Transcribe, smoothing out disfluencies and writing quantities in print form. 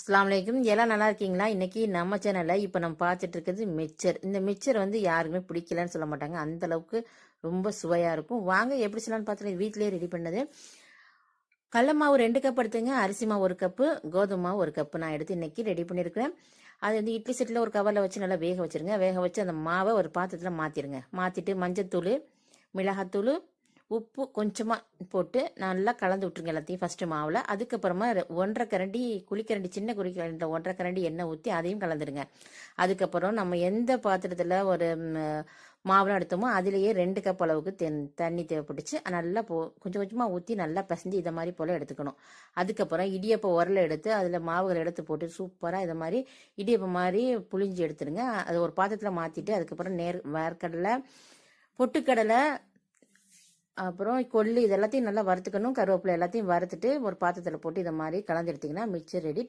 அஸ்ஸலாமு அலைக்கும். எல்லாம் நல்லா இருக்கீங்களா? இன்னைக்கு நம்ம சேனல்ல இப்போ நம்ம பார்த்துட்டு இருக்கிறது மிக்சர். இந்த மிக்சர் வந்து யாருக்குமே பிடிக்கலன்னு சொல்ல மாட்டாங்க. அந்த அளவுக்கு ரொம்ப சுவையா இருக்கும். வாங்க எப்படி சொல்லலாம்னு பார்த்துட்டு வீட்டிலேயே ரெடி பண்ணது. கடல மாவு 2 கப் எடுத்துங்க. அரிசி மாவு 1 கப்பு, கோதுமை மாவு 1 கப்பு நான் எடுத்து இன்னைக்கு ரெடி பண்ணியிருக்கிறேன். அது வந்து இட்லி செட்டில் ஒரு கவரில் வச்சு நல்லா வேக வச்சிருங்க. வேக வச்சு அந்த மாவை ஒரு பாத்திரத்தில் மாற்றிடுங்க. மாற்றிட்டு மஞ்சத்தூள், மிளகாத்தூள், உப்பு கொஞ்சமாக போட்டு நல்லா கலந்து விட்டுருங்க எல்லாத்தையும் ஃபஸ்ட்டு மாவில். அதுக்கப்புறமா 1.5 கரண்டி குழிக்கரண்டி, சின்ன குழிக்கரண்டியில் 1.5 கரண்டி எண்ணெய் ஊற்றி அதையும் கலந்துடுங்க. அதுக்கப்புறம் நம்ம எந்த பாத்திரத்தில் ஒரு மாவுலாம் எடுத்தோமோ அதிலேயே 2 கப் அளவுக்கு தண்ணி தேவைப்பட்டுச்சு. நல்லா கொஞ்சம் கொஞ்சமாக ஊற்றி நல்லா பிசைஞ்சு இதை மாதிரி போல் எடுத்துக்கணும். அதுக்கப்புறம் இடியப்ப உரலை எடுத்து அதில் மாவுகளை எடுத்து போட்டு சூப்பராக இதை மாதிரி இடியப்பம் மாதிரி புளிஞ்சு எடுத்துடுங்க. அது ஒரு பாத்திரத்தில் மாற்றிட்டு அதுக்கப்புறம் வேர்க்கடலை, பொட்டுக்கடலை, அப்புறம் கொள்ளு இது எல்லாத்தையும் நல்லா வறுத்துக்கணும். கருவேப்பிலை எல்லாத்தையும் வறுத்துட்டு ஒரு பாத்திரத்தில் போட்டு இதை மாதிரி கலந்து எடுத்திங்கன்னா மிக்சர் ரெடி.